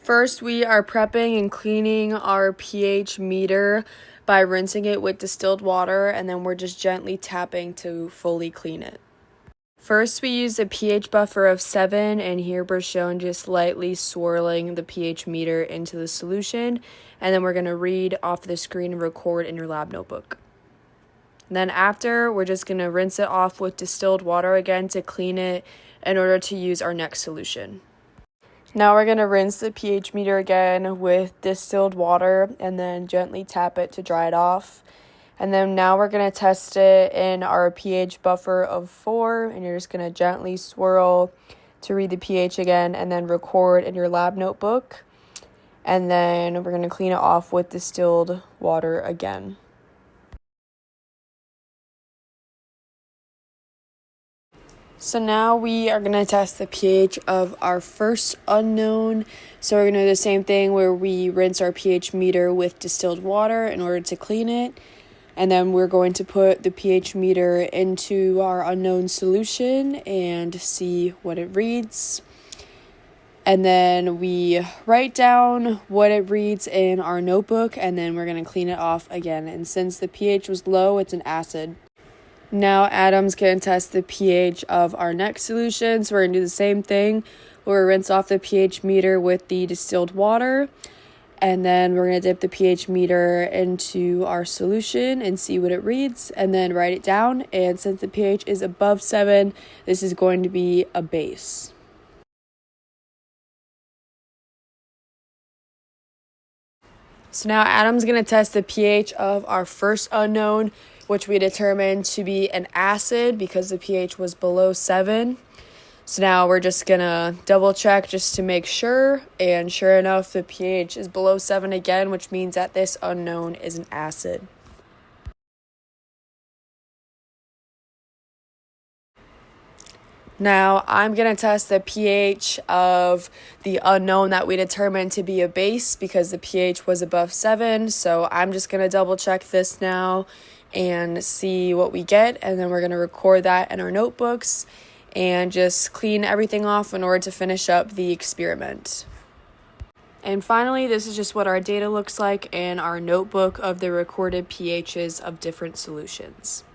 First, we are prepping and cleaning our pH meter by rinsing it with distilled water, and then we're just gently tapping to fully clean it. First, we use a pH buffer of 7, and here we're shown just lightly swirling the pH meter into the solution, and then we're going to read off the screen and record in your lab notebook. And then after, we're just going to rinse it off with distilled water again to clean it in order to use our next solution. Now we're going to rinse the pH meter again with distilled water and then gently tap it to dry it off. And then now we're going to test it in our pH buffer of 4, and you're just going to gently swirl to read the pH again and then record in your lab notebook. And then we're going to clean it off with distilled water again. So now we are going to test the pH of our first unknown. So we're going to do the same thing where we rinse our pH meter with distilled water in order to clean it. And then we're going to put the pH meter into our unknown solution and see what it reads. And then we write down what it reads in our notebook, and then we're going to clean it off again. And since the pH was low, it's an acid. Now Adam's going to test the pH of our next solution. So we're going to do the same thing. We'll rinse off the pH meter with the distilled water. And then we're going to dip the pH meter into our solution and see what it reads. And then write it down. And since the pH is above 7, this is going to be a base. So now Adam's going to test the pH of our first unknown, which we determined to be an acid because the pH was below 7. So now we're just going to double check just to make sure. And sure enough, the pH is below 7 again, which means that this unknown is an acid. Now, I'm going to test the pH of the unknown that we determined to be a base because the pH was above 7. So I'm just going to double check this now and see what we get. And then we're going to record that in our notebooks and just clean everything off in order to finish up the experiment. And finally, this is just what our data looks like in our notebook of the recorded pHs of different solutions.